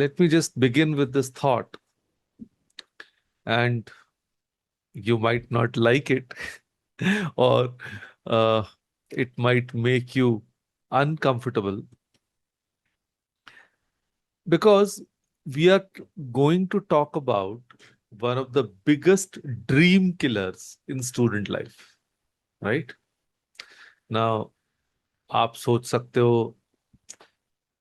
let me just begin with this thought, and you might not like it, or uh, it might make you uncomfortable because we are going to talk about one of the biggest dream killers in student life, right? Now, आप सोच सकते हो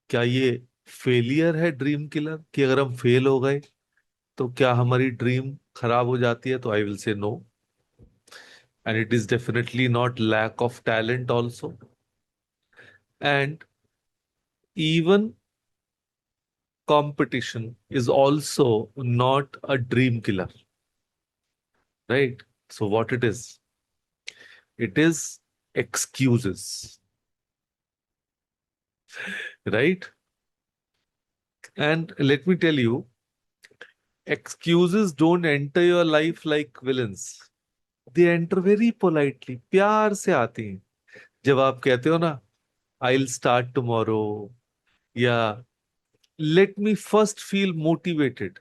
क्या ये failure है dream killer कि अगर हम फेल हो गए तो क्या हमारी ड्रीम खराब हो जाती है? तो I will say no, and it is definitely not lack of talent also, and even competition is also not a dream killer, right? So what it is? It is excuses, right? And let me tell you, excuses don't enter your life like villains. They enter very politely. प्यार से आती हैं. जब आप कहते हो ना, I'll start tomorrow, या let me first feel motivated.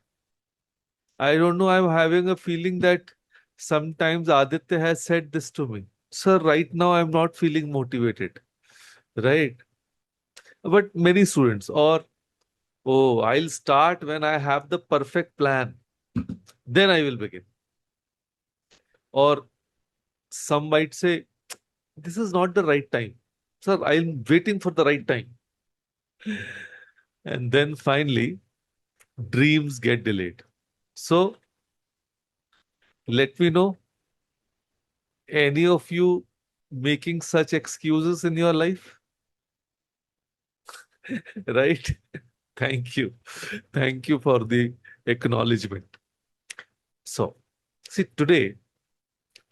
I don't know, I'm having a feeling that sometimes Aditya has said this to me. Sir, right now I'm not feeling motivated, right? But many students, or, oh, I'll start when I have the perfect plan, then I will begin. Or some might say, this is not the right time. Sir, I'm waiting for the right time. And then finally, dreams get delayed. So let me know, any of you making such excuses in your life, right? Thank you. Thank you for the acknowledgement. So, see, today,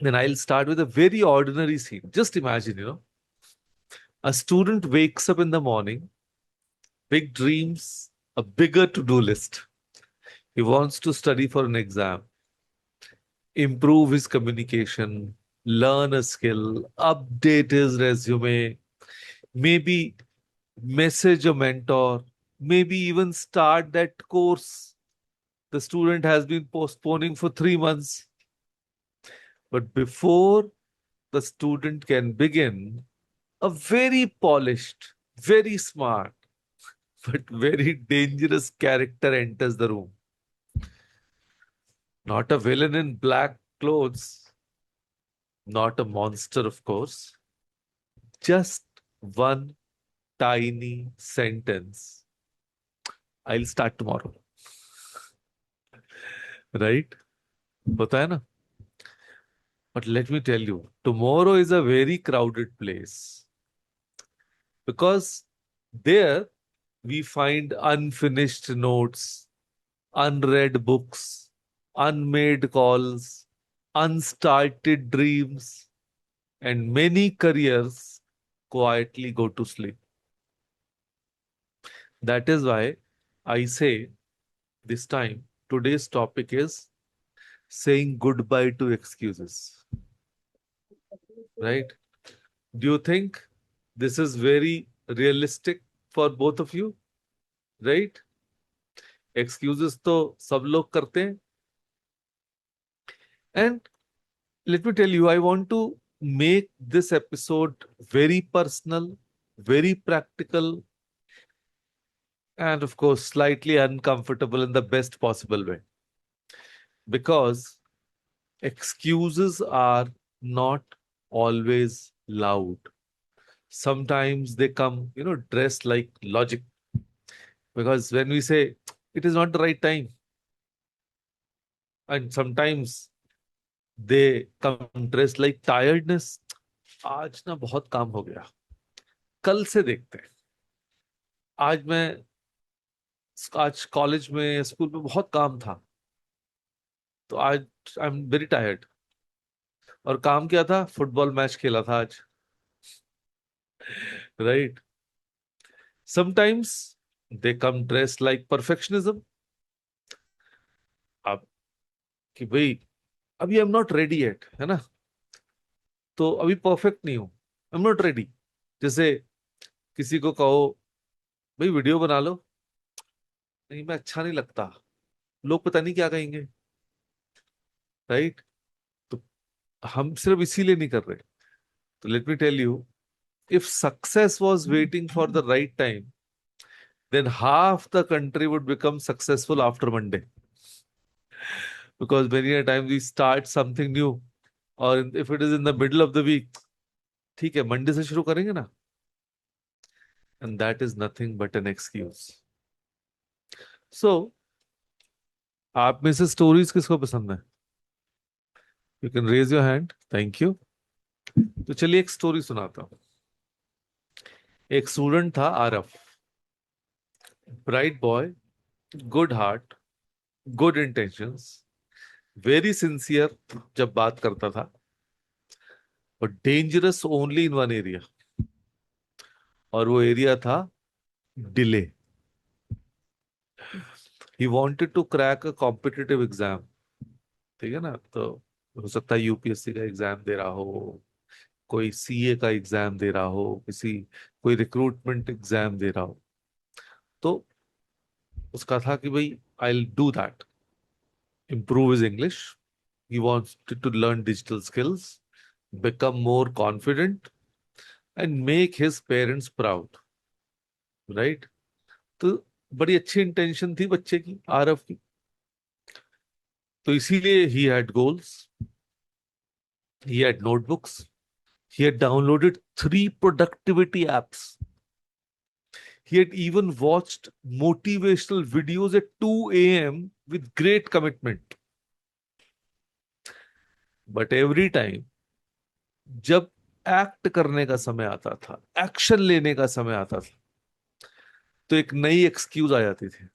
then I'll start with a very ordinary scene. Just imagine, a student wakes up in the morning, big dreams, a bigger to do list. He wants to study for an exam, improve his communication, learn a skill, update his resume, maybe message a mentor, maybe even start that course the student has been postponing for 3 months. But before the student can begin, a very polished, very smart, but very dangerous character enters the room. Not a villain in black clothes, not a monster, of course, just one tiny sentence. I'll start tomorrow. Right? होता है ना? But let me tell you, tomorrow is a very crowded place because there we find unfinished notes, unread books, unmade calls, unstarted dreams, and many careers quietly go to sleep. That is why I say this time, today's topic is saying goodbye to excuses, right? Do you think this is very realistic for both of you, right? Excuses तो सब लोग करते हैं. And let me tell you, I want to make this episode very personal, very practical, and of course, slightly uncomfortable in the best possible way. Because excuses are not always loud. Sometimes they come, dressed like logic. Because when we say it is not the right time, and sometimes they come dressed like tiredness. आज ना बहुत काम हो गया, कल से देखते हैं. आज मैं आज कॉलेज में स्कूल में बहुत काम था, तो आज आई एम वेरी टायर्ड. और काम क्या था? फुटबॉल मैच खेला था आज, right? Sometimes they come dress like perfectionism. अब कि भाई अभी आई एम नॉट रेडी येट, है ना, तो अभी परफेक्ट नहीं हूं, आई एम नॉट रेडी. जैसे किसी को कहो भाई वीडियो बना लो, नहीं मैं अच्छा नहीं लगता, लोग पता नहीं क्या कहेंगे, राइट? तो हम सिर्फ इसीलिए नहीं कर रहे। तो let me tell you, if success was waiting for the right time, then half the country would become successful after Monday. Because many a time we start something new, or if it is in the middle of the week, ठीक है Monday से शुरू करेंगे ना, and that is nothing but an excuse. So आप में से stories किसको पसंद है? You can raise your hand, thank you. तो चलिए एक स्टोरी सुनाता हूँ। एक स्टूडेंट था Araf, bright boy, good heart, good intentions, very sincere जब बात करता था, और dangerous only in one area, और वो एरिया था delay. He wanted to crack a competitive exam, ठीक है ना? तो हो सकता है यूपीएससी का एग्जाम दे रहा हो, कोई सीए का एग्जाम दे रहा हो, किसी कोई रिक्रूटमेंट एग्जाम दे रहा हो। तो उसका था कि भाई आई will do that, improve his English. He wanted to learn digital skills, become more confident, and make his parents proud, right? तो बड़ी अच्छी इंटेंशन थी बच्चे की, आरव की। तो इसीलिए he had goals, he had notebooks, he had downloaded 3 productivity apps. He had even watched motivational videos at 2 a.m. with great commitment. But every time जब एक्ट करने का समय आता था, एक्शन लेने का समय आता था, तो एक नई एक्सक्यूज आ जाती थी।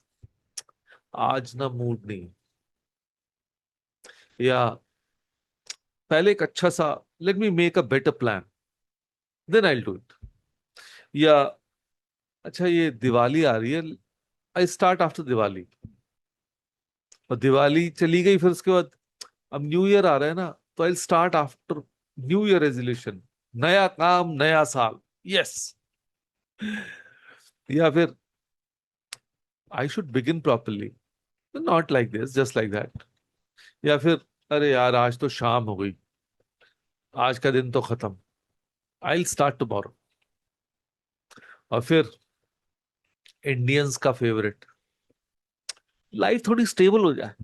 आज ना मूड नहीं, या पहले एक अच्छा सा let me make a better plan, then I will do it, या अच्छा ये दिवाली आ रही है, आई स्टार्ट आफ्टर दिवाली। और दिवाली चली गई, फिर उसके बाद अब न्यू ईयर आ रहा है ना, तो I start after new year resolution, नया काम नया साल, यस। या फिर I should begin properly, not like this, just like that. या फिर अरे यार आज तो शाम हो गई, आज का दिन तो खत्म, आई विल स्टार्ट टुमारो। और फिर इंडियंस का फेवरेट, लाइफ थोड़ी स्टेबल हो जाए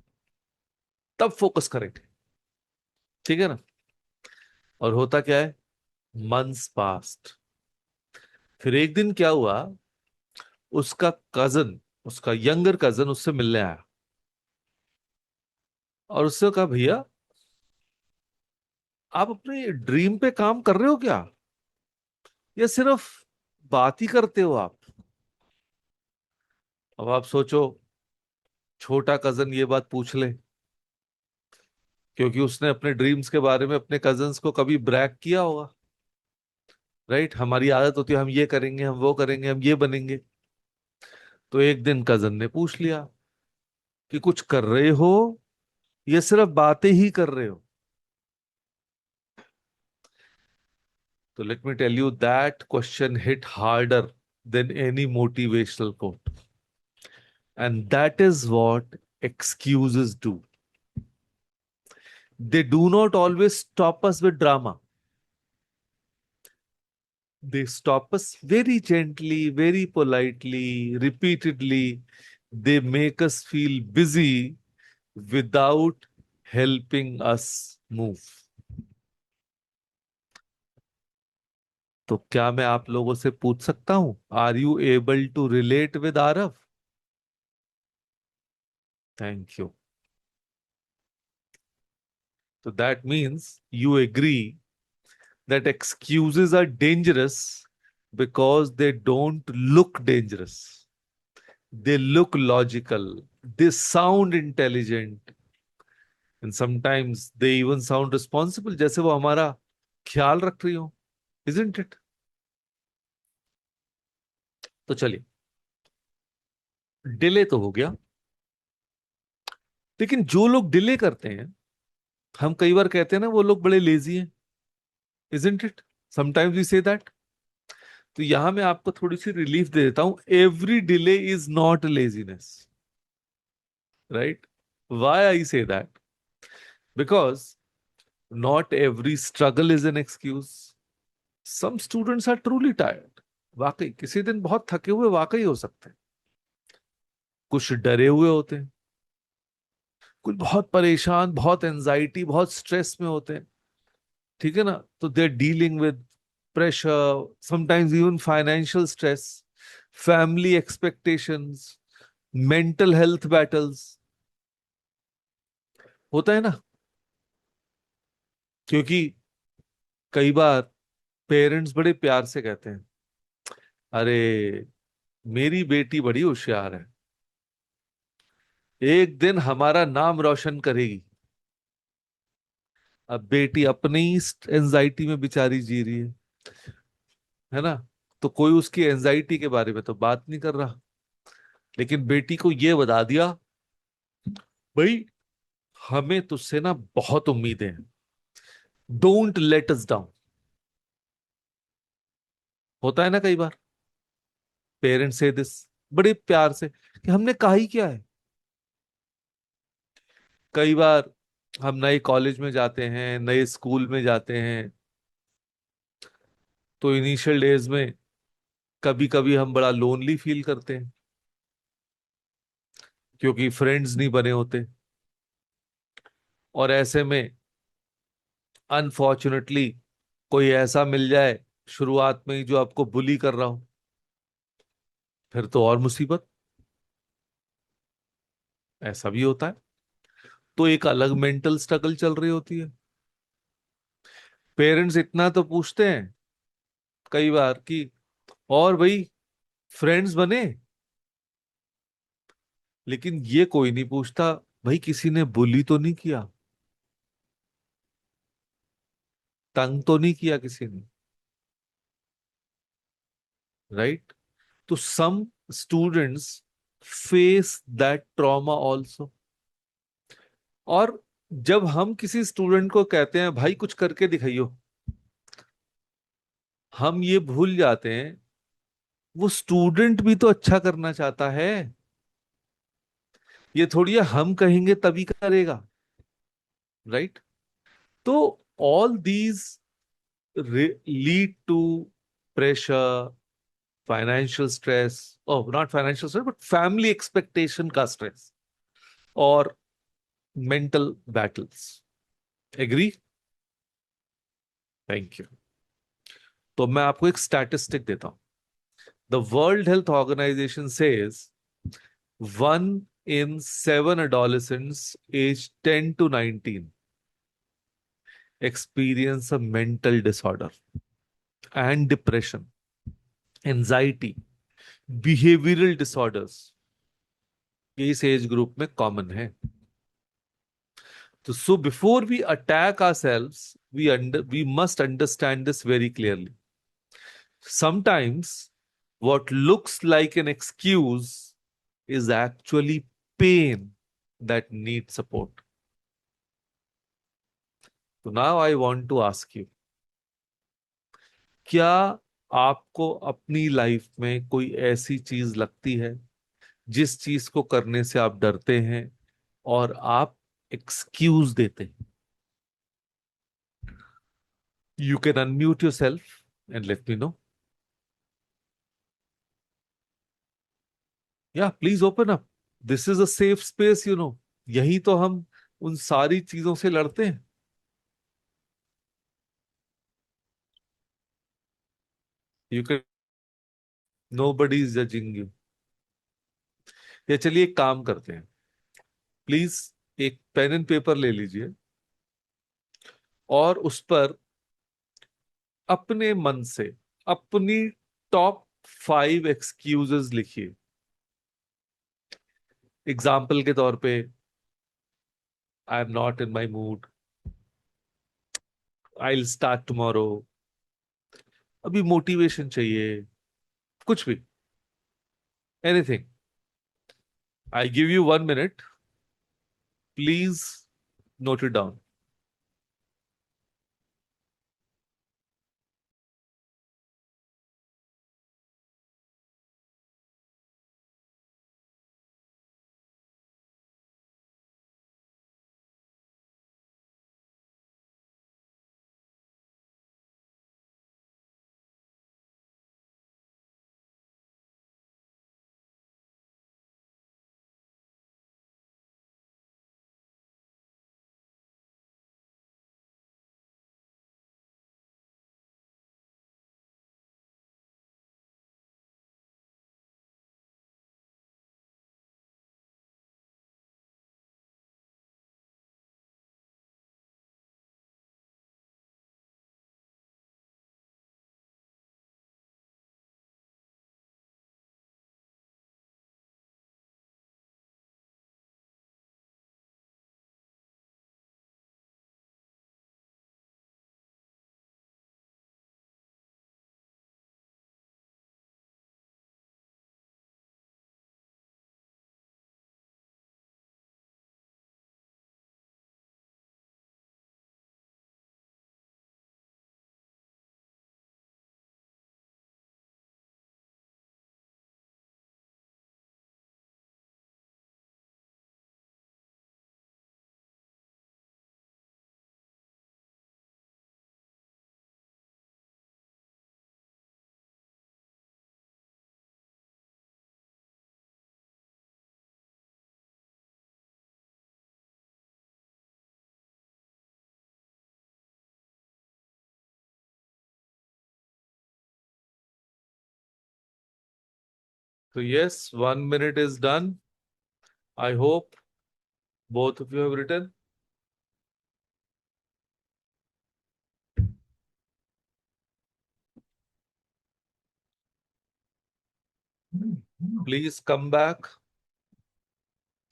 तब फोकस करेंगे, ठीक है ना? और होता क्या है, मंथ्स पास्ट। फिर एक दिन क्या हुआ, उसका कजन, उसका यंगर कजन उससे मिलने आया, और उससे कहा भैया आप अपने ड्रीम पे काम कर रहे हो क्या, या सिर्फ बात ही करते हो आप? अब आप सोचो, छोटा कजन ये बात पूछ ले, क्योंकि उसने अपने ड्रीम्स के बारे में अपने कजन्स को कभी ब्रैग किया होगा, राइट? हमारी आदत होती है हम ये करेंगे, हम वो करेंगे, हम ये बनेंगे। तो एक दिन कजन ने पूछ लिया कि कुछ कर रहे हो या सिर्फ बातें ही कर रहे हो? तो let me tell you, that question hit harder than any motivational quote, and that is what excuses do. They do not always stop us with drama. They stop us very gently, very politely, repeatedly. They make us feel busy without helping us move. तो क्या मैं आप लोगों से पूछ सकता हूं, are you able to relate with Aarav? Thank you. So that means you agree that excuses are dangerous because they don't look dangerous. They look logical, they sound intelligent, and sometimes they even sound responsible, जैसे वो हमारा ख्याल रख रही हो, isn't it? तो चलिए, delay तो हो गया, लेकिन जो लोग डिले करते हैं, हम कई बार कहते हैं ना वो लोग बड़े लेजी हैं, isn't it? Sometimes we say that. तो यहां मैं आपको थोड़ी सी रिलीफ दे देता हूं, every delay is not laziness. right? Why I say that? Because not every struggle is an excuse. Some students are truly tired. वाकई किसी दिन बहुत थके हुए वाकई हो सकते हैं, कुछ डरे हुए होते हैं, कुछ बहुत परेशान, बहुत एंजाइटी, बहुत स्ट्रेस में होते हैं, ठीक है ना? तो they are dealing with pressure, sometimes even financial stress, family expectations, mental health battles, होता है ना? क्योंकि कई बार पेरेंट्स बड़े प्यार से कहते हैं, अरे मेरी बेटी बड़ी होशियार है, एक दिन हमारा नाम रोशन करेगी। अब बेटी अपनी एंजाइटी में बेचारी जी रही है ना? तो कोई उसकी एंजाइटी के बारे में तो बात नहीं कर रहा, लेकिन बेटी को ये बता दिया, भाई हमें तुझसे ना बहुत उम्मीदें हैं, डोंट लेट अस डाउन। होता है ना कई बार, पेरेंट्स से दिस बड़े प्यार से, कि हमने कहा ही क्या है। कई बार हम नए कॉलेज में जाते हैं, नए स्कूल में जाते हैं, तो इनिशियल डेज में कभी कभी हम बड़ा लोनली फील करते हैं, क्योंकि फ्रेंड्स नहीं बने होते। और ऐसे में अनफॉर्चुनेटली कोई ऐसा मिल जाए शुरुआत में ही जो आपको बुली कर रहा हो, फिर तो और मुसीबत। ऐसा भी होता है, तो एक अलग मेंटल स्ट्रगल चल रही होती है। पेरेंट्स इतना तो पूछते हैं कई बार कि और भाई फ्रेंड्स बने, लेकिन ये कोई नहीं पूछता, भाई किसी ने बुली तो नहीं किया, तंग तो नहीं किया किसी ने, राइट? तो some students face that trauma also. और जब हम किसी स्टूडेंट को कहते हैं भाई कुछ करके दिखाइयो, हम ये भूल जाते हैं वो स्टूडेंट भी तो अच्छा करना चाहता है। ये थोड़ी है हम कहेंगे तभी करेगा, राइट? तो all these lead to pressure, financial stress, oh not financial stress but family expectation का स्ट्रेस, और mental battles. Agree? Thank you. तो मैं आपको एक स्टैटिस्टिक देता हूं। The world health organisation says 1 in 7 adolescents aged 10 to 19 experience a mental disorder, and depression, anxiety, behavioral disorders ये इस एज ग्रुप में कॉमन है। तो so before we attack ourselves, we must understand this very clearly. Sometimes what looks like an excuse is actually pain that needs support. So now I want to ask you, क्या आपको अपनी life में कोई ऐसी चीज लगती है जिस चीज को करने से आप डरते हैं और आप एक्सक्यूज देते हैं? You can unmute your self and let me know. या please open up, this is a safe space, यही तो हम उन सारी चीजों से लड़ते हैं। You can, nobody is judging you. या चलिए एक काम करते हैं, प्लीज एक पेन एंड पेपर ले लीजिए और उस पर अपने मन से अपनी टॉप 5 एक्सक्यूजेस लिखिए। एग्जाम्पल के तौर पे, आई am not in my mood, I will start tomorrow, अभी मोटिवेशन चाहिए, कुछ भी, anything. I give you 1 minute, please note it down. So yes, 1 minute is done. I hope both of you have written. Please come back.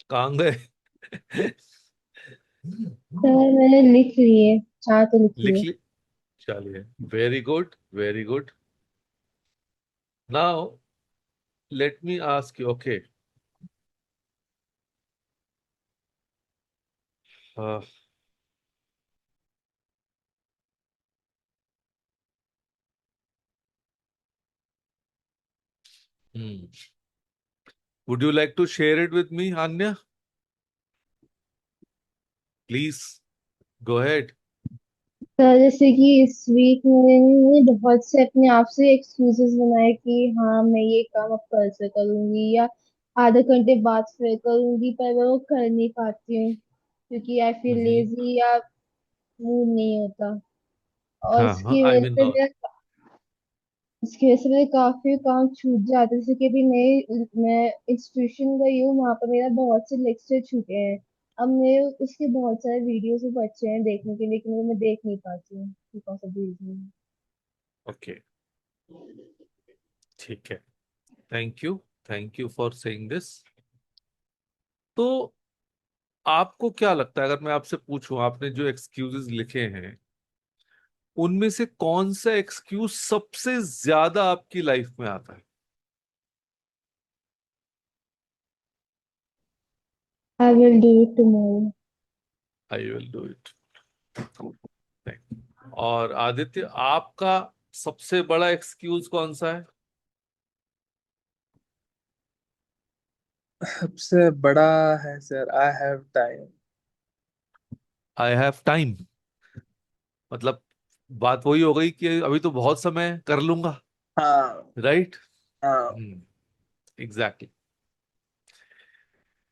कहाँ गए? Sir मैंने लिख लिए, चार तो लिख लिख लिए। ली? चलिए, very good, very good. Now let me ask you. Okay. Uh, hmm. Would you like to share it with me, Anya? Please go ahead. Sir जैसे कि इस वीक मैंने बहुत से अपने आप से एक्सक्यूजेस बनाए कि हाँ मैं ये काम अब कल से करूंगी, या आधे घंटे बाद फिर करूंगी, पर मैं वो कर नहीं पाती हूँ क्योंकि आई फील हम्म. लेजी या मूड नहीं होता। और हाँ हाँ, आई मीन इसकी वजह से मेरे काफी काम छूट जाते हैं। जैसे कि अभी मैं इंस्टीट्यूशन गई हूँ, वहां पर मेरा बहुत से लेक्चर छूटे हैं। अब मेरे उसके बहुत सारे वीडियोस भी बच्चे हैं देखने के लिए, लेकिन वो मैं देख नहीं पाती हूँ बिकॉज ऑफ रीजन। ओके. ठीक है. Thank you for saying this. तो आपको क्या लगता है, अगर मैं आपसे पूछूं, आपने जो एक्सक्यूजेस लिखे हैं उनमें से कौन सा एक्सक्यूज सबसे ज्यादा आपकी लाइफ में आता है? आई will do it tomorrow. I will do it. और आदित्य, आपका सबसे बड़ा एक्सक्यूज कौन सा है? सबसे बड़ा है sir, I have time. I have time. मतलब बात वही हो गई कि अभी तो बहुत समय है, कर लूंगा. हाँ। राइट. हाँ। एग्जैक्टली.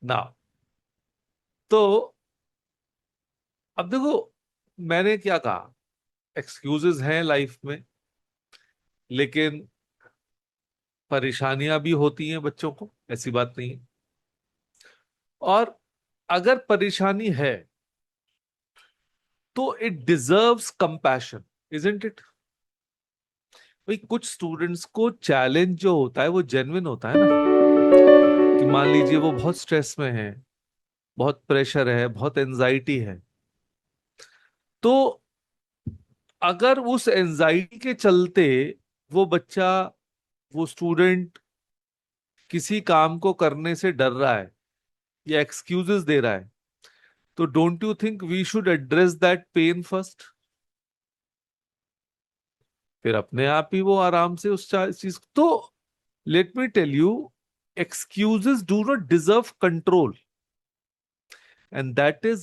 ना, तो अब देखो, मैंने क्या कहा, एक्सक्यूजेस हैं लाइफ में, लेकिन परेशानियां भी होती हैं बच्चों को, ऐसी बात नहीं है. और अगर परेशानी है तो it deserves compassion, isn't it? भाई, कुछ स्टूडेंट्स को चैलेंज जो होता है वो जेन्युइन होता है ना. कि मान लीजिए वो बहुत स्ट्रेस में है, बहुत प्रेशर है, बहुत एंजाइटी है. तो अगर उस एंजाइटी के चलते वो बच्चा, वो स्टूडेंट किसी काम को करने से डर रहा है या एक्सक्यूजेस दे रहा है, तो don't you think we should address that pain first? फिर अपने आप ही वो आराम से उस चीज तो, let me tell you, excuses do not deserve control, and that is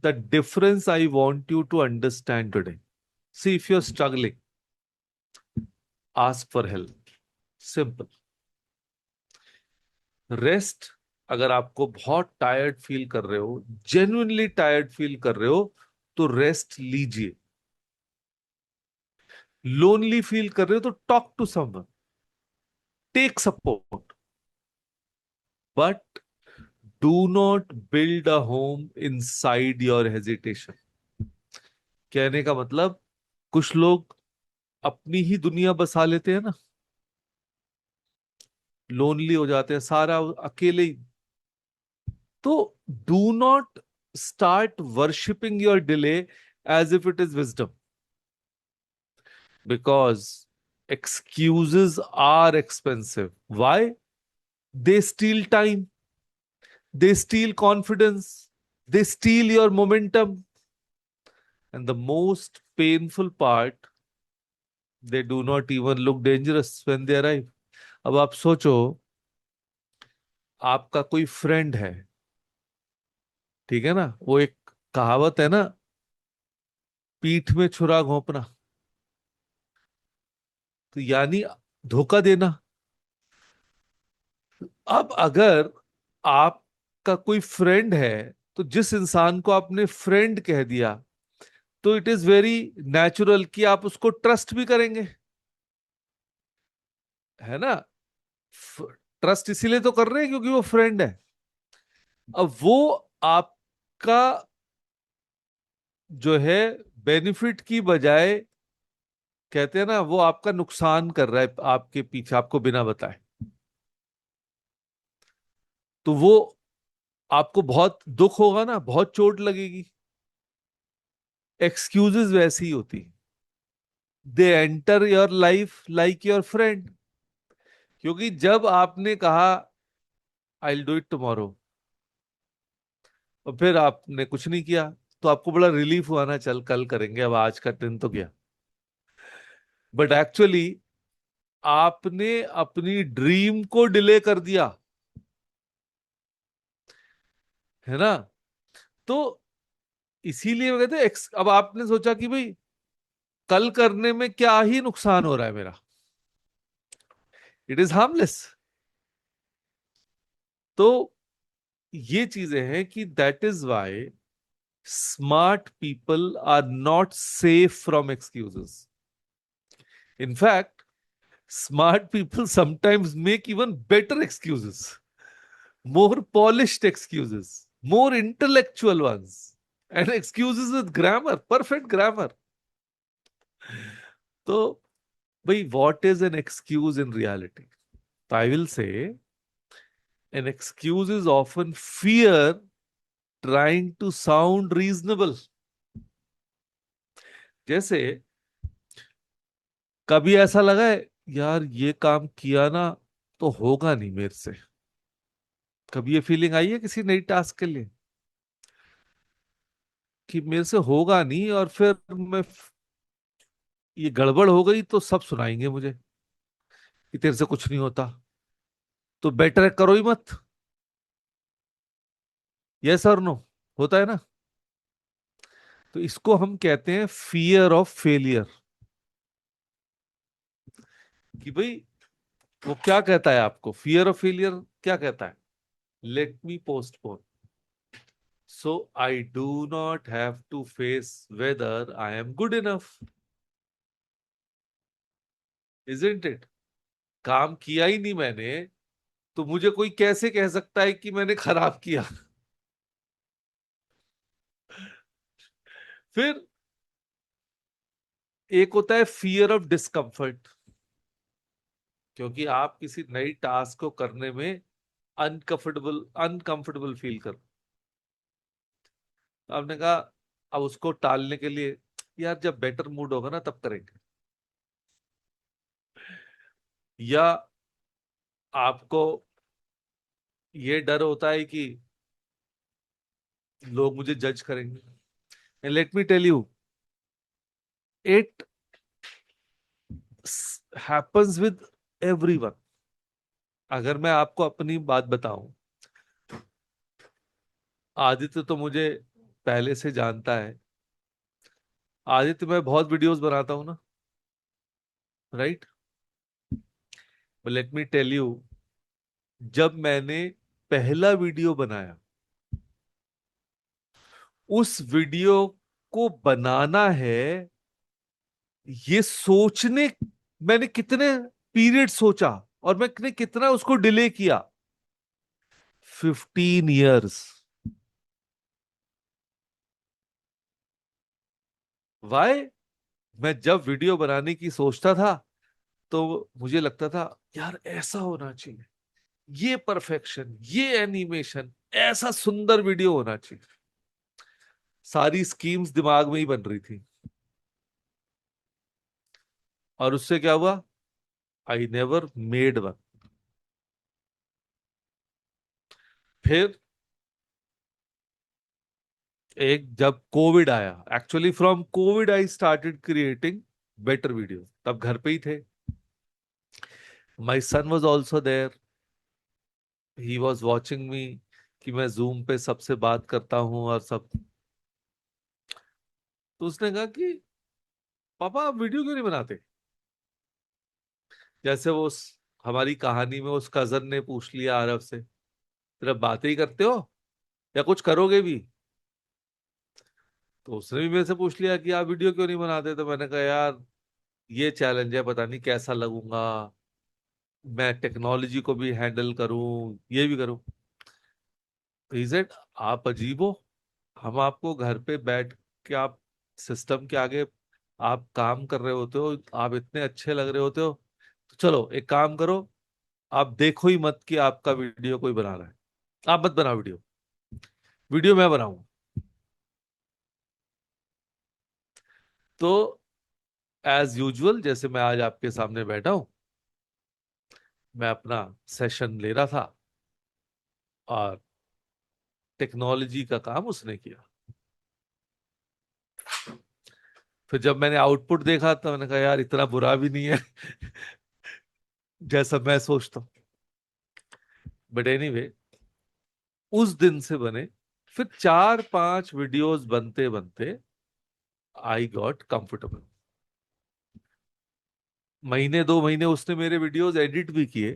the difference I want you to understand today. See, if you're struggling, ask for help. Simple. Rest. अगर आपको बहुत टायर्ड फील कर रहे हो, genuinely tired feel कर रहे हो, तो रेस्ट लीजिए. लोनली फील कर रहे हो तो talk to someone, take support. But do not build a home inside your hesitation. कहने का मतलब, कुछ लोग अपनी ही दुनिया बसा लेते हैं ना, लोनली हो जाते हैं, सारा अकेले ही. तो do not start worshipping your delay as if it is wisdom, because excuses are expensive. Why? They steal time, they steal confidence, they steal your momentum, and the most painful part, they do not even look dangerous when they arrive. अब आप सोचो, आपका कोई friend है, ठीक है ना, वो एक कहावत है ना, पीठ में छुरा घोंपना, तो यानी धोखा देना. अब अगर आपका कोई फ्रेंड है, तो जिस इंसान को आपने फ्रेंड कह दिया, तो इट इज वेरी नेचुरल कि आप उसको ट्रस्ट भी करेंगे, है ना. ट्रस्ट इसीलिए तो कर रहे हैं क्योंकि वो फ्रेंड है। अब वो आपका जो है बेनिफिट की बजाय, कहते हैं ना, वो आपका नुकसान कर रहा है आपके पीछे, आपको बिना बताए, तो वो आपको बहुत दुख होगा ना, बहुत चोट लगेगी। एक्सक्यूजेस वैसी ही होती, they enter your life like your friend. क्योंकि जब आपने कहा I will do it tomorrow, और फिर आपने कुछ नहीं किया, तो आपको बड़ा रिलीफ हुआ ना, चल कल करेंगे, अब आज का दिन तो गया। बट एक्चुअली आपने अपनी ड्रीम को डिले कर दिया, है ना। तो इसीलिए वो कहते हैं अब आपने सोचा कि भाई कल करने में क्या ही नुकसान हो रहा है मेरा, इट इज हार्मलेस। तो ये चीजें हैं कि that is why smart people are not safe from excuses. In fact smart people sometimes make even better excuses, more polished excuses, more intellectual ones, and excuses with grammar, perfect grammar. So भाई, what is an excuse in reality? So I will say an excuse is often fear trying to sound reasonable. जैसे कभी ऐसा लगा है, यार ये काम किया ना तो होगा नहीं मेरे से। कभी ये फीलिंग आई है किसी नई टास्क के लिए कि मेरे से होगा नहीं, और फिर ये गड़बड़ हो गई तो सब सुनाएंगे मुझे कि तेरे से कुछ नहीं होता, तो बेटर है करो ही मत। यस और नो, होता है ना। तो इसको हम कहते हैं फियर ऑफ फेलियर। कि भाई वो क्या कहता है आपको, फियर ऑफ फेलियर क्या कहता है, let me postpone so I do not have to face whether I am good enough. Isn't it? काम किया ही नहीं मैंने, तो मुझे कोई कैसे कह सकता है कि मैंने खराब किया। फिर एक होता है फियर ऑफ डिस्कम्फर्ट, क्योंकि आप किसी नई टास्क को करने में अनकंफर्टेबल अनकंफर्टेबल फील कर, तो आपने कहा अब उसको टालने के लिए, यार जब बेटर मूड होगा ना तब करेंगे। या आपको ये डर होता है कि लोग मुझे जज करेंगे। Let me tell you, it happens with everyone. अगर मैं आपको अपनी बात बताऊं, आदित्य तो मुझे पहले से जानता है। आदित्य, मैं बहुत वीडियोस बनाता हूं ना, right. Let me tell you, जब मैंने पहला वीडियो बनाया, उस वीडियो को बनाना है, ये सोचने मैंने कितने पीरियड सोचा, और मैंने कितना उसको डिले किया, 15 years। वाई? मैं जब वीडियो बनाने की सोचता था तो मुझे लगता था यार ऐसा होना चाहिए, ये परफेक्शन, ये एनिमेशन, ऐसा सुंदर वीडियो होना चाहिए। सारी स्कीम्स दिमाग में ही बन रही थी, और उससे क्या हुआ, आई नेवर मेड वन। फिर एक जब कोविड आया, actually from Covid I started creating better video, तब घर पे ही थे। My son was also there, he was watching me, कि मैं जूम पे सबसे बात करता हूं और सब। तो उसने कहा कि पापा आप वीडियो क्यों नहीं बनाते। जैसे वो हमारी कहानी में उस कजन ने पूछ लिया आरव से, सिर्फ बातें ही करते हो या कुछ करोगे भी। तो उसने भी मेरे से पूछ लिया कि आप वीडियो क्यों नहीं बनाते। तो मैंने कहा यार ये चैलेंज है, पता नहीं कैसा लगूंगा, मैं टेक्नोलॉजी को भी हैंडल करूं, ये भी करूं। तो he said, आप अजीब हो, हम आपको घर पे बैठ के आप सिस्टम के आगे आप काम कर रहे होते हो, आप इतने अच्छे लग रहे होते हो, तो चलो एक काम करो, आप देखो ही मत कि आपका वीडियो कोई बना रहा है, आप मत बनाओ वीडियो, वीडियो मैं बनाऊंगा। तो एज यूजुअल जैसे मैं आज आपके सामने बैठा हूं, मैं अपना सेशन ले रहा था और टेक्नोलॉजी का काम उसने किया। फिर जब मैंने आउटपुट देखा तो मैंने कहा यार इतना बुरा भी नहीं है जैसा मैं सोचता हूँ। बट एनीवे, उस दिन से बने फिर 4-5 वीडियोस बनते बनते आई गॉट कंफर्टेबल। महीने 2 महीने उसने मेरे वीडियोस एडिट भी किए,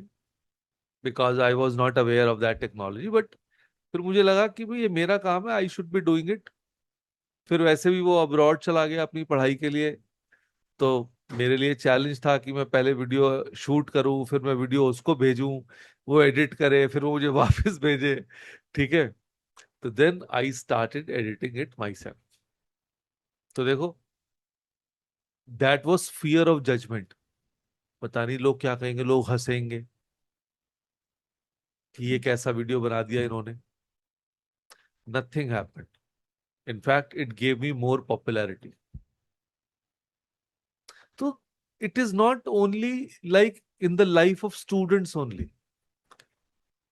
because I was not aware of that technology. But फिर मुझे लगा कि भाई ये मेरा काम है, I should be doing it. फिर वैसे भी वो अब्रॉड चला गया अपनी पढ़ाई के लिए, तो मेरे लिए चैलेंज था कि मैं पहले वीडियो शूट करूं, फिर मैं वीडियो उसको भेजूं, वो एडिट करे, फिर वो मुझे वापस भेजे। ठीक है। तो then I started editing it myself. तो देखो, that was fear of judgement. पता नहीं लोग क्या कहेंगे, लोग हंसेंगे कि ये कैसा वीडियो बना दिया इन्होंने। Nothing happened, in fact it gave me more popularity. तो it is not only like in the life of students only,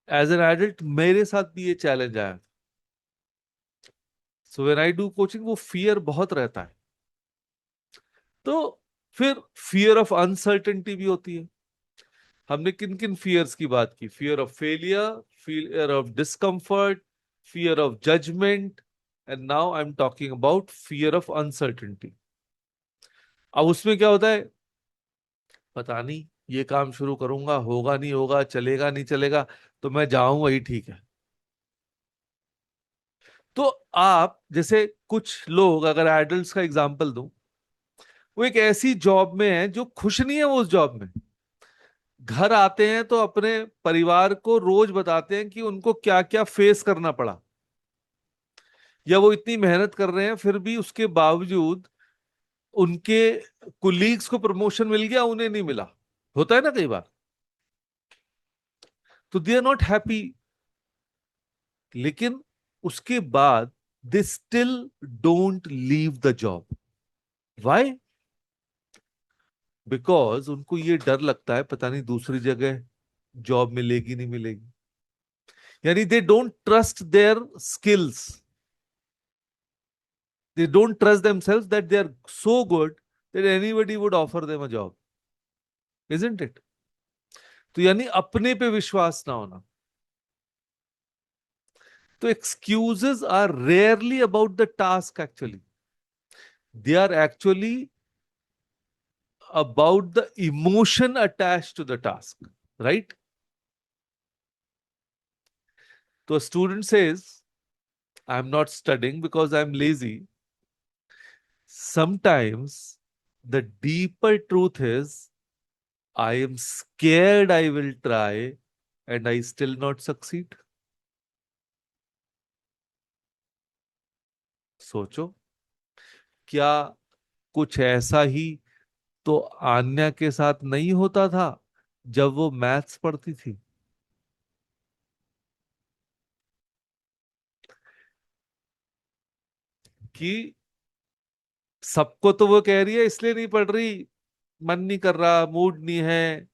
as an adult मेरे साथ भी ये चैलेंज आया। So when I do coaching, वो फियर बहुत रहता है। तो फिर फियर ऑफ अनसर्टेनिटी भी होती है। हमने किन किन फियर्स की बात की? Fear of failure, fear of discomfort, fear of judgement, and now I am talking about fear of uncertainty. अब उसमें क्या होता है, पता नहीं ये काम शुरू करूंगा, होगा नहीं होगा, चलेगा नहीं चलेगा, तो मैं जाऊं वही ठीक है। तो आप जैसे कुछ लोग, अगर एडल्ट्स का एग्जांपल दूं, वो एक ऐसी जॉब में है जो खुश नहीं है वो उस जॉब में। घर आते हैं तो अपने परिवार को रोज बताते हैं कि उनको क्या क्या फेस करना पड़ा, या वो इतनी मेहनत कर रहे हैं फिर भी उसके बावजूद उनके कुलीग्स को प्रमोशन मिल गया, उन्हें नहीं मिला। होता है ना कई बार। तो दे आर नॉट हैप्पी, लेकिन उसके बाद they still don't leave the job. Why? Because उनको ये डर लगता है पता नहीं दूसरी जगह जॉब मिलेगी नहीं मिलेगी। यानी they don't trust their skills, they don't trust themselves that they are so good that anybody would offer them a job, isn't it? तो यानी अपने पे विश्वास ना होना। तो excuses are rarely about the task, actually they are actually about the emotion attached to the task, right? So a student says I'm not studying because I'm lazy. Sometimes the deeper truth is I am scared I will try and I still not succeed. सोचो, क्या कुछ ऐसा ही तो आन्या के साथ नहीं होता था जब वो मैथ्स पढ़ती थी? कि सबको तो वो कह रही है इसलिए नहीं पढ़ रही, मन नहीं कर रहा, मूड नहीं है,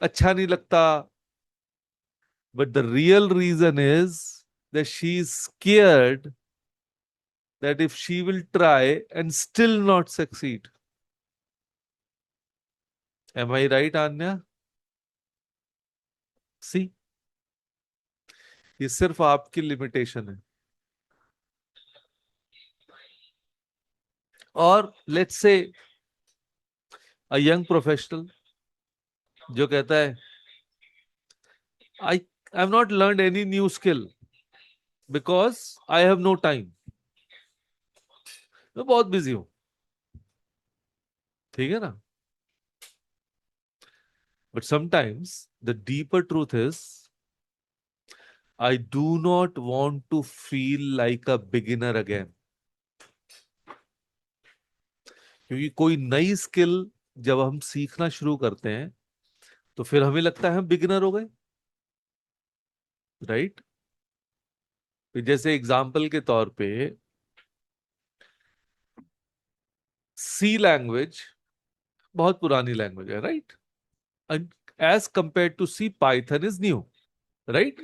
अच्छा नहीं लगता, but the real reason is that she is scared that if she will try and still not succeed. Am I right, Anya? See, ये सिर्फ आपकी लिमिटेशन है। और let's say a young professional जो कहता है I have not learn any new skill because I have no time, मैं बहुत बिजी हूं। ठीक है ना? But sometimes the deeper truth is, I do not want to feel like a beginner again. क्योंकि कोई नई स्किल जब हम सीखना शुरू करते हैं तो फिर हमें लगता है हम बिगिनर हो गए, राइट? जैसे एग्जाम्पल के तौर पे सी लैंग्वेज बहुत पुरानी लैंग्वेज है, right? As compare to C, Python is new, right?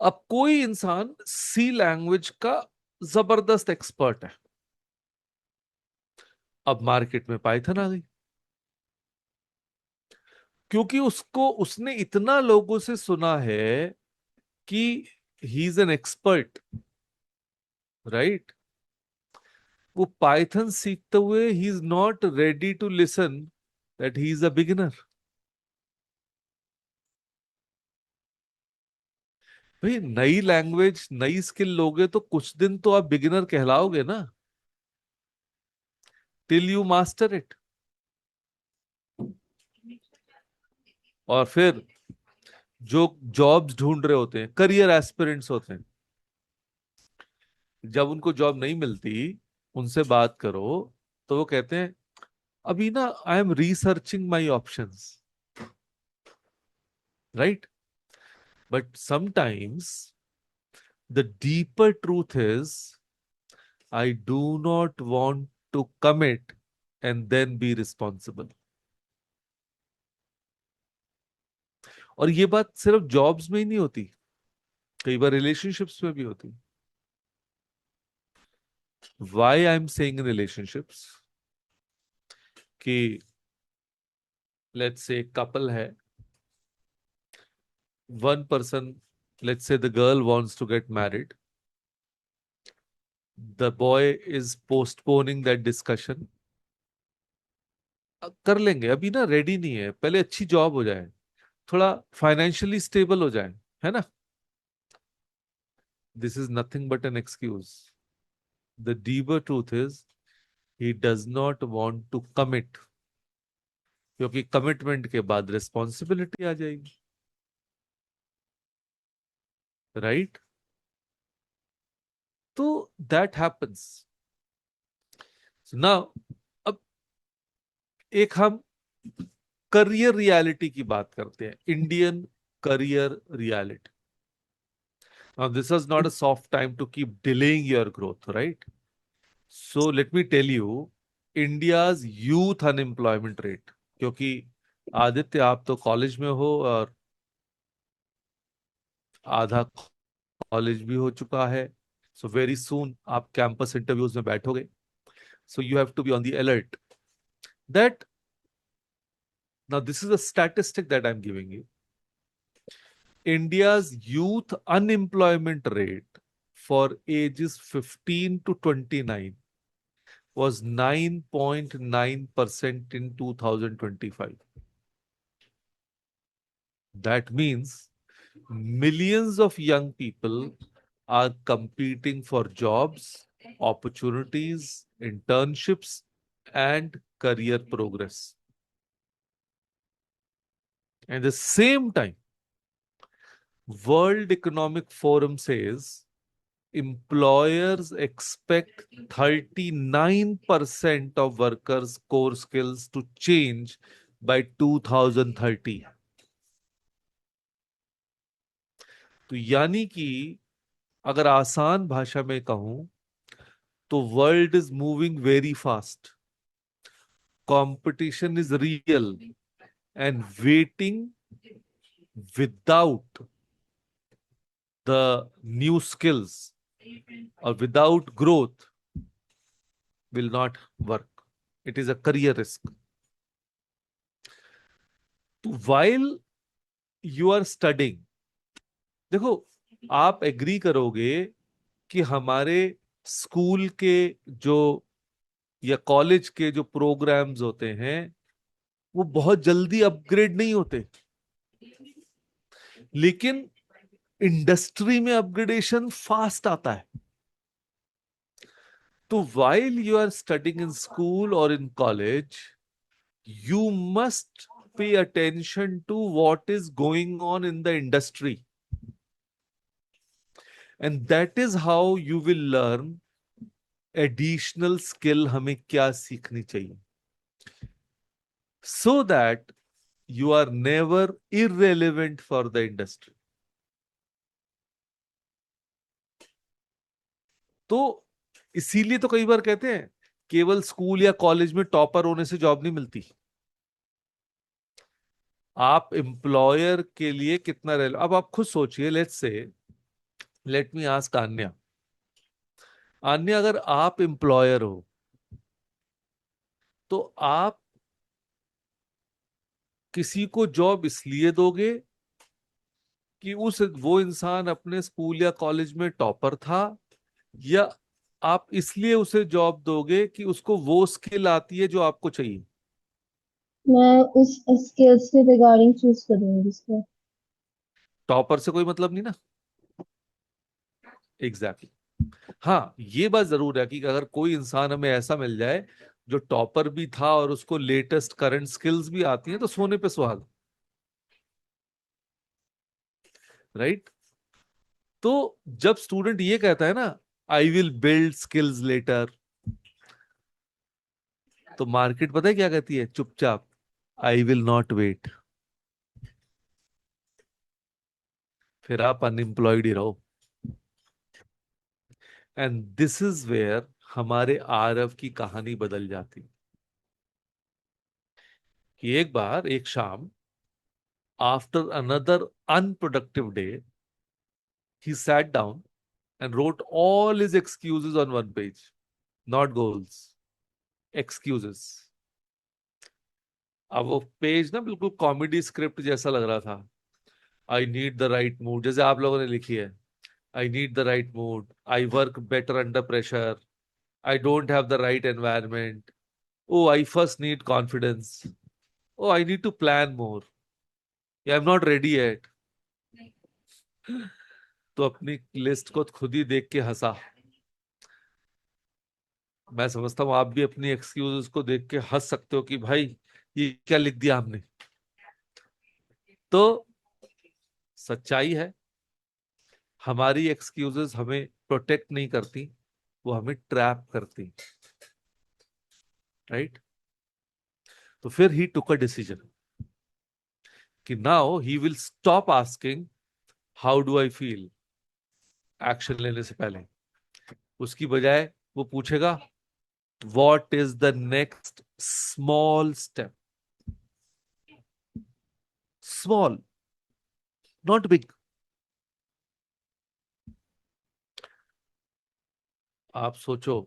अब कोई इंसान सी लैंग्वेज का जबरदस्त एक्सपर्ट है, अब मार्केट में पाइथन आ गई, क्योंकि उसने इतना लोगों से सुना है कि he is an expert, right? वो पाइथन सीखते हुए ही is not ready to listen that he is a beginner. भाई नई लैंग्वेज नई स्किल लोगे तो कुछ दिन तो आप बिगिनर कहलाओगे ना, टिल यू मास्टर इट। और फिर जो जॉब्स ढूंढ रहे होते हैं, करियर एस्पिरेंट्स होते हैं, जब उनको जॉब नहीं मिलती, उनसे बात करो तो वो कहते हैं अभी ना I am researching my options, right? But sometimes the deeper truth is I do not want to commit and then be responsible. और ये बात सिर्फ जॉब्स में ही नहीं होती, कई बार रिलेशनशिप्स में भी होती। Why I am saying in relationships कि लेट्स से कपल है, one person, let's say the girl wants to get married, the boy is postponing that discussion, कर लेंगे अभी ना, रेडी नहीं है, पहले अच्छी जॉब हो जाए, थोड़ा फाइनेंशियली स्टेबल हो जाए, है ना? This is nothing but an excuse. The deeper truth is he does not want to commit, क्योंकि कमिटमेंट के बाद रिस्पॉन्सिबिलिटी आ जाएगी, राइट? तो दैट हैपेंस नाउ। अब एक हम करियर रियलिटी की बात करते हैं, Indian career reality. Now, this is not a soft time to keep delaying your growth, right? So, let me tell you, India's youth unemployment rate, क्योंकि आदित्य आप तो कॉलेज में हो और आधा कॉलेज भी हो चुका है, सो वेरी सून आप कैंपस इंटरव्यूज में बैठोगे, so you have to be on the alert that now this is a statistic that I am giving you. India's youth unemployment rate for ages 15 to 29 was 9.9% in 2025. That means millions of young people are competing for jobs, opportunities, internships, and career progress. At the same time, World Economic Forum says employers expect 39% of workers' core skills to change by 2030. तो यानी कि अगर आसान भाषा में कहूं तो world is moving very fast, competition is real, and waiting without the new skills or without growth will not work. It is a career risk. So while you are studying, देखो आप एग्री करोगे कि हमारे school के जो या college के जो प्रोग्राम्स होते हैं वो बहुत जल्दी अपग्रेड नहीं होते, लेकिन इंडस्ट्री में अपग्रेडेशन फास्ट आता है। तो while you are studying in school or in college, you must pay attention to what is going on in the industry. And that is how you will learn additional skill हमें क्या सीखनी चाहिए. So that you are never irrelevant for the industry. तो इसीलिए तो कई बार कहते हैं केवल स्कूल या कॉलेज में टॉपर होने से जॉब नहीं मिलती. आप एम्प्लॉयर के लिए कितना अब आप खुद सोचिए. Let me ask Anya. Anya, अगर आप एम्प्लॉयर हो तो आप किसी को जॉब इसलिए दोगे कि वो इंसान अपने स्कूल या कॉलेज में टॉपर था, या आप इसलिए उसे जॉब दोगे कि उसको वो स्किल आती है जो आपको चाहिए? मैं उस स्किल्स के रिगार्डिंग चूज करूंगी इसको। टॉपर से कोई मतलब नहीं ना. एग्जैक्टली. हाँ, ये बात जरूर है कि अगर कोई इंसान हमें ऐसा मिल जाए जो टॉपर भी था और उसको लेटेस्ट करंट स्किल्स भी आती हैं, तो सोने पे सुहागा. राइट. तो जब स्टूडेंट ये कहता है ना, I will build skills later, तो मार्केट पता है क्या कहती है? चुपचाप, आई विल नॉट वेट. फिर आप अनएम्प्लॉयड ही रहो. एंड दिस इज वेयर हमारे आरव की कहानी बदल जाती. कि एक बार एक शाम, after another unproductive day, he sat down and wrote all his excuses on one page. Not goals, excuses. अब वो पेज ना बिल्कुल कॉमेडी स्क्रिप्ट जैसा लग रहा था. I need the right mood, जैसे आप लोगों ने लिखी है. I need the right mood, I work better under pressure, I don't have the right environment, or I first need confidence, or I need to plan more, I am not ready yet. तो अपनी list को खुद ही देख के हंसा. मैं समझता हूं आप भी अपनी एक्सक्यूजेस को देख के हंस सकते हो कि भाई ये क्या लिख दिया हमने. तो सच्चाई है, हमारी एक्सक्यूजेस हमें प्रोटेक्ट नहीं करती, वो हमें ट्रैप करती. राइट. तो फिर ही टुक अ डिसीजन कि now he will stop asking how do I feel action लेने से पहले. उसकी बजाय वो पूछेगा what is the next small step. Small, not big. आप सोचो,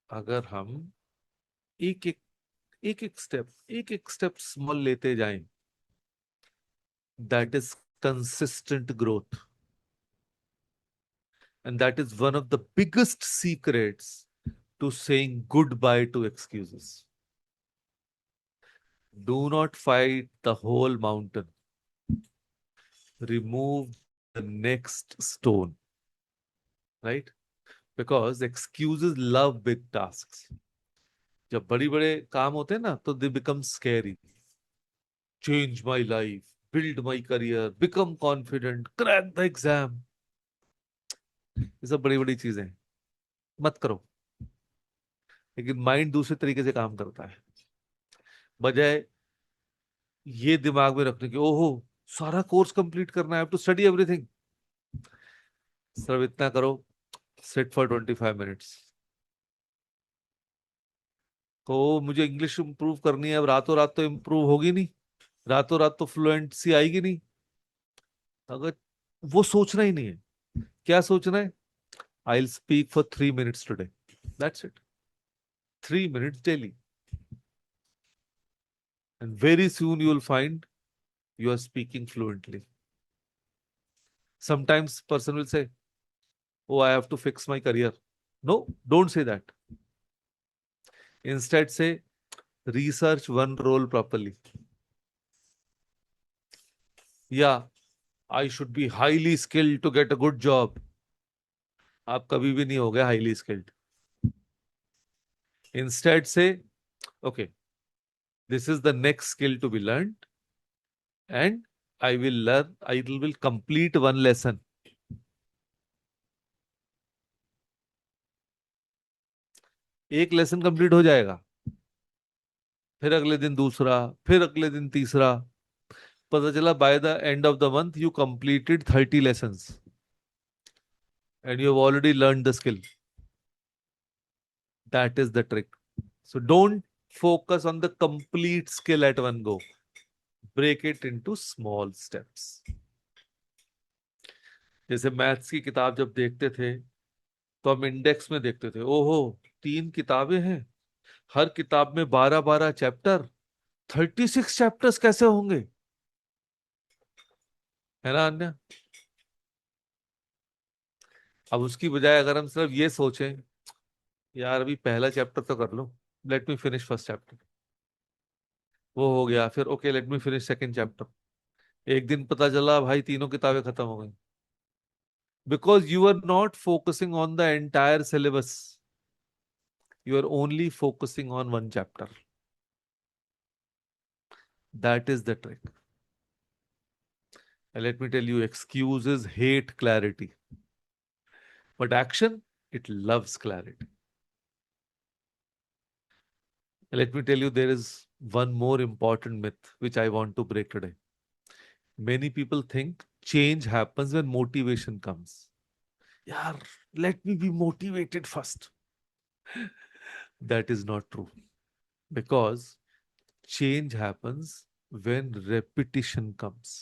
अगर हम एक एक एक एक स्टेप स्मॉल लेते जाएं, that is consistent growth. And that is one of the biggest secrets to saying goodbye to excuses. Do not fight the whole mountain. Remove the next stone. Right? Because excuses love big tasks. जब बड़ी बड़े काम होते हैं ना, तो they become scary. Change my life, build my career, become confident, crack the exam. ये सब बड़ी बड़ी चीजें हैं. मत करो. लेकिन माइंड दूसरे तरीके से काम करता है. बजाय ये दिमाग में रखने की, ओहो सारा कोर्स कंप्लीट करना है, हैव टू स्टडी एवरीथिंग, सिर्फ इतना करो, सिट फॉर 25 मिनट्स. तो मुझे इंग्लिश इंप्रूव करनी है, अब रातों रात तो इंप्रूव होगी नहीं, रातों रात तो फ्लुएंसी आएगी नहीं. अगर वो सोचना ही नहीं है, क्या सोचना है? I will speak for 3 minutes today, that's it. 3 minutes daily, and very soon you will find you are speaking fluently. Sometimes person will say, oh, I have to fix my career. No, don't say that. Instead say, research one role properly. Yeah, I should be highly skilled to get a good job. आप कभी भी नहीं हो गए highly skilled. Instead say, okay, This is the next skill to be learned, and I will complete one lesson. एक lesson complete हो जाएगा, फिर अगले दिन दूसरा, फिर अगले दिन तीसरा, पता चला by the end of the month you completed 30 lessons and you have already learned the skill. That is the trick. So don't focus on the complete skill at one go. Break it into small steps. जैसे maths की किताब जब देखते थे तो हम index में देखते थे, ओहो 3 किताबें हैं, हर किताब में 12-12 चैप्टर, 36 चैप्टर्स कैसे होंगे, है ना अन्य? अब उसकी बजाय अगर हम सिर्फ ये सोचें, यार अभी पहला चैप्टर तो कर लो, let me finish first chapter, वो हो गया, फिर okay let me finish second chapter, एक दिन पता चला भाई तीनों किताबें खत्म हो गई, because you are not focusing on the entire syllabus, you are only focusing on one chapter. That is the trick. And let me tell you, excuses hate clarity, but action, it loves clarity. And let me tell you, there is one more important myth which I want to break today. Many people think change happens when motivation comes. Yaar, let me be motivated first. That is not true. Because change happens when repetition comes.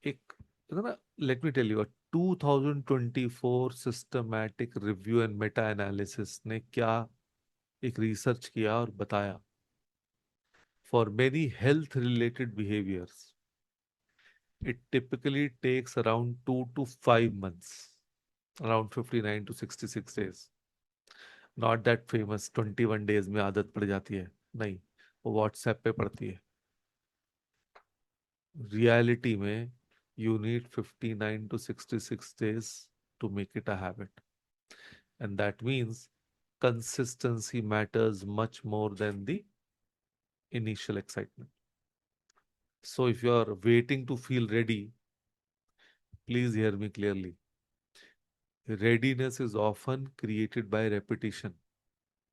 एक ना, let me tell you, a 2024 systematic review and meta analysis ने क्या एक research किया और बताया, for many health related behaviors it typically takes around 2 to 5 months, around 59 to 66 days. Not that famous 21 days में आदत पड़ जाती है, नहीं, वो व्हाट्सएप पे पड़ती है. रियलिटी में you need 59 to 66 days to make it a habit. And that means consistency matters much more than the initial excitement. So if you are waiting to feel ready, please hear me clearly. Readiness is often created by repetition,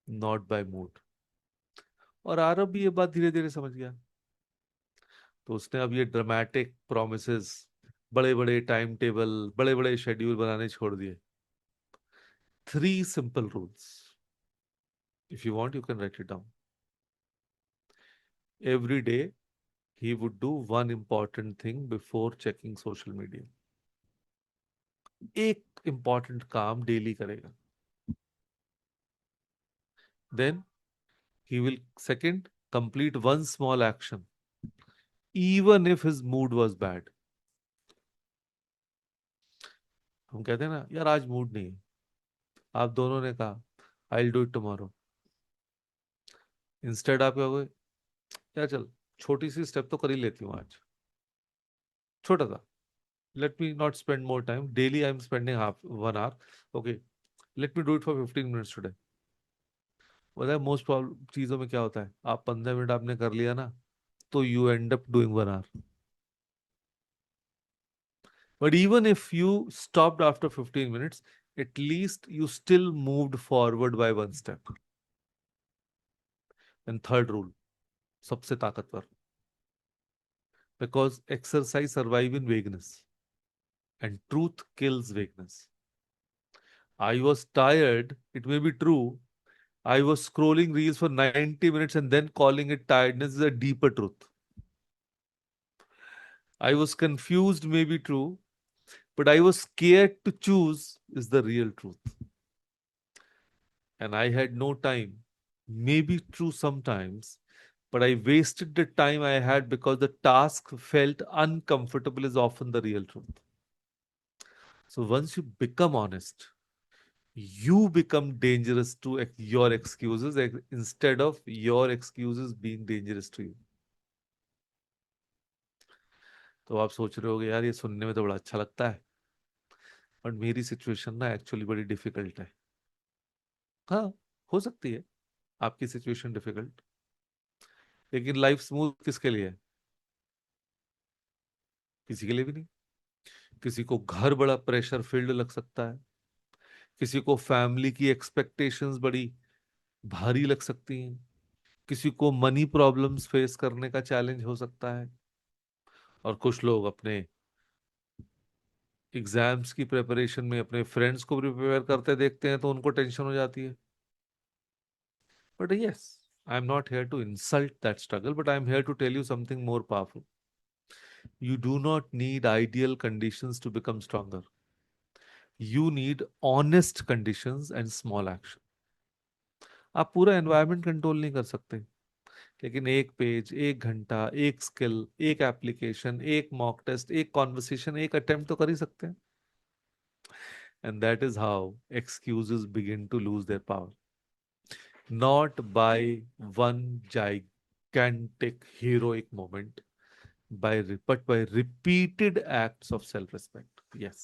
not by mood. और आरब भी ये बात धीरे धीरे समझ गया, तो उसने अब ये ड्रामेटिक प्रोमिसेस, बड़े बड़े टाइम टेबल, बड़े बड़े शेड्यूल बनाने छोड़ दिए. 3 simple rules. If you want, you can write it down. Every day, he would do one important thing before checking social media. एक important काम daily करेगा. Then he will, second, complete one small action, even if his mood was bad. हम कहते हैं ना, यार आज mood नहीं है, आप दोनों ने कहा I will do it tomorrow. Instead आप क्या कहोगे, यार चल छोटी सी स्टेप तो कर ही लेती हूँ आज, छोटा सा, let me not spend more time. Daily I'm spending 1 hour. Okay, let me do it for 15 minutes today. पता है मोस्ट प्रॉब्लम चीजों में क्या होता है, आप 15 मिनट आपने कर लिया ना, तो you and up doing 1 hour. But even if you stopped after 15 minutes, at least you still moved forward by 1 step. And third rule, सबसे ताकतवर, because exercise survive in vagueness and truth kills vagueness. I was tired, it may be true. I was scrolling reels for 90 minutes and then calling it tiredness is a deeper truth. I was confused, may be true, but I was scared to choose is the real truth. And I had no time, may be true sometimes, but I wasted the time I had because the task felt uncomfortable is often the real truth. So once you become honest, you become dangerous to your excuses instead of your excuses being dangerous to you. तो आप सोच रहे होगे यार ये सुनने में तो बड़ा अच्छा लगता है, बट मेरी सिचुएशन ना एक्चुअली बड़ी डिफिकल्ट है. हाँ, हो सकती है, आपकी सिचुएशन डिफिकल्ट, लेकिन लाइफ स्मूथ किसके लिए है? किसी के लिए भी नहीं। किसी को घर बड़ा प्रेशर फील्ड लग सकता है, किसी को फैमिली की एक्सपेक्टेशंस बड़ी भारी लग सकती हैं, किसी को मनी प्रॉब्लम्स फेस करने का चैलेंज हो सकता है, और कुछ लोग अपने एग्जाम्स की प्रिपरेशन में अपने फ्रेंड्स को प्रिपेयर करते देखते हैं तो उनको टेंशन हो जाती है। But yes, I am not here to insult that struggle, but I am here to tell you something more powerful. You do not need ideal conditions to become stronger. You need honest conditions and small action. आप पूरा environment control नहीं कर सकते, लेकिन एक page, एक घंटा, एक स्किल, एक एप्लीकेशन, एक मॉक टेस्ट, एक कॉन्वर्सेशन, एक अटेम्प्ट तो कर ही सकते हैं. And that is how excuses begin to lose their power. Not by one gigantic heroic moment, but by repeated acts of self-respect. Yes.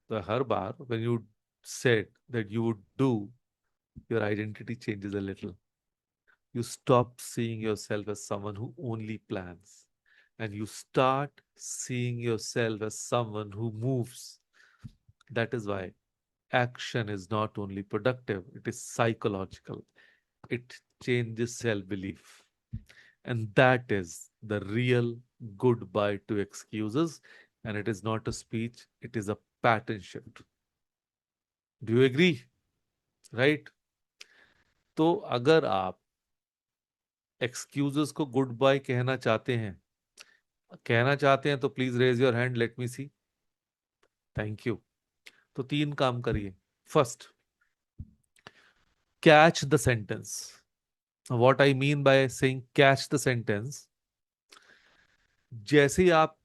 So her bar when you said that you would do, your identity changes a little. You stop seeing yourself as someone who only plans, and you start seeing yourself as someone who moves. That is why action is not only productive, it is psychological. It changes self-belief. And that is the real goodbye to excuses. And it is not a speech, it is a pattern shift. Do you agree? Right? तो अगर आप excuses को good bye कहना चाहते हैं तो please raise your hand, let me see. Thank you. तो 3 काम करिए. First, catch the sentence. What I mean by saying catch the sentence, जैसे ही आप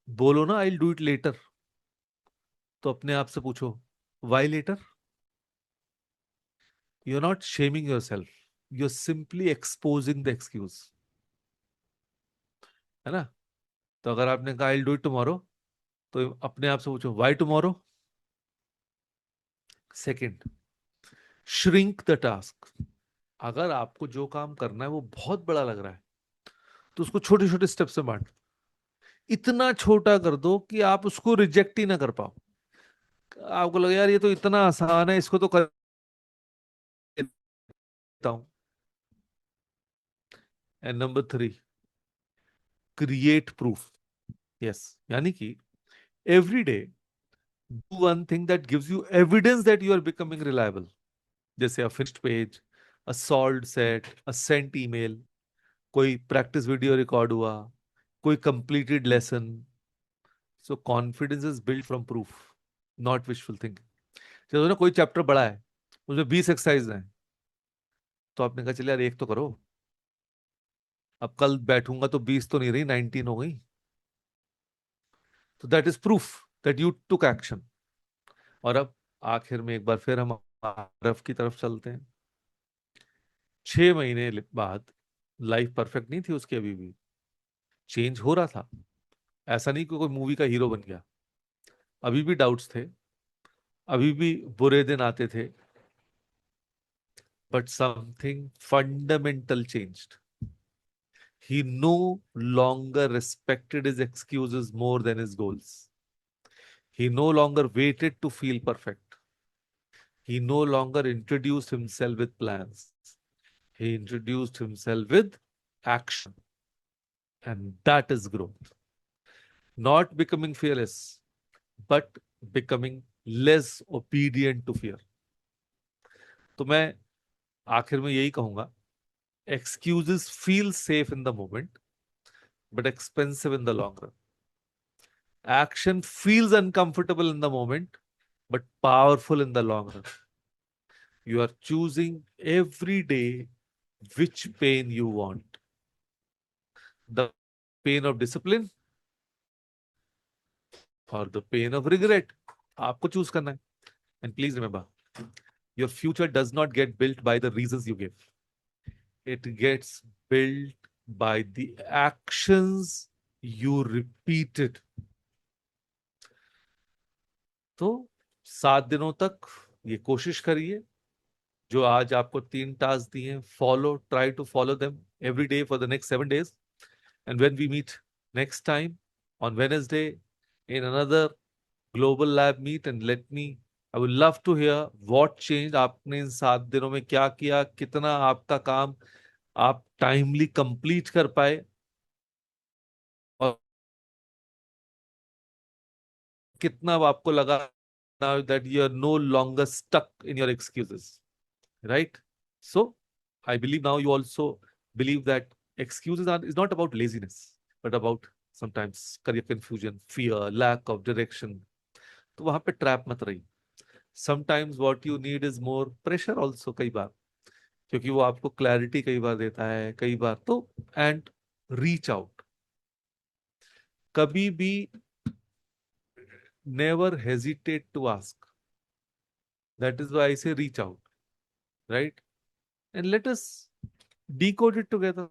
बोलो ना I will do it later, तो अपने आप से पूछो why later. You are not shaming yourself, you are simply exposing the excuse. है ना? तो अगर आपने कहा I will do it tomorrow, तो अपने आप से पूछो why tomorrow. Second, shrink the task. अगर आपको जो काम करना है वो बहुत बड़ा लग रहा है, तो उसको छोटे छोटे स्टेप से बांट. इतना छोटा कर दो कि आप उसको रिजेक्ट ही ना कर पाओ. आपको लगे यार ये तो इतना आसान है, इसको तो कर देता हूं. And number 3, create proof. Yes, यानी कि every day do one thing that gives you evidence that you are becoming reliable. जैसे a finished page, a solved set, a sent email, कोई practice video record हुआ, कोई completed lesson. So confidence is built from proof, not wishful thinking. जैसे ना कोई chapter बड़ा है, उसमें 20 एक्सरसाइज हैं, तो आपने कहा चलिए यार एक तो करो. अब कल बैठूंगा तो 20 तो नहीं रही, 19 हो गई. तो that is proof that you took action. और अब आखिर में एक बार फिर हम RF की तरफ चलते हैं. 6 महीने बाद लाइफ परफेक्ट नहीं थी उसकी, अभी भी चेंज हो रहा था. ऐसा नहीं कि कोई मूवी का हीरो बन गया. अभी भी डाउट्स थे, अभी भी बुरे दिन आते थे, but something fundamental changed. He no longer respected his excuses more than his goals. He no longer waited to feel perfect. He no longer introduced himself with plans. He introduced himself with action. And that is growth. Not becoming fearless, but becoming less obedient to fear. तो मैं आखिर में यही कहूंगा, excuses feel safe in the moment, but expensive in the long run. Action feels uncomfortable in the moment, but powerful in the long run. You are choosing every day which pain you want. The pain of discipline or the pain of regret. आपको choose करना है. And please remember, your future does not get built by the reasons you give. It gets built by the actions you repeated. तो 7 दिनों तक ये कोशिश करिए. जो आज आपको 3 टास्क दिए हैं, follow, try to follow them every day for the next 7 days. And when we meet next time on Wednesday in another global lab meet, and I would love to hear what changed. आपने इन 7 दिनों में क्या किया, कितना आपका काम आप timely complete कर पाए, और कितना अब आपको लगा now that you are no longer stuck in your excuses, right? So I believe now you also believe that excuses is not about laziness, but about sometimes career confusion, fear, lack of direction. तो वहां पे trap मत रही. Sometimes what you need is more pressure also, कई बार, क्योंकि वो आपको clarity कई बार देता है, कई बार तो. And reach out. कभी भी never hesitate to ask. That is why I say reach out, right? And let us decode it together.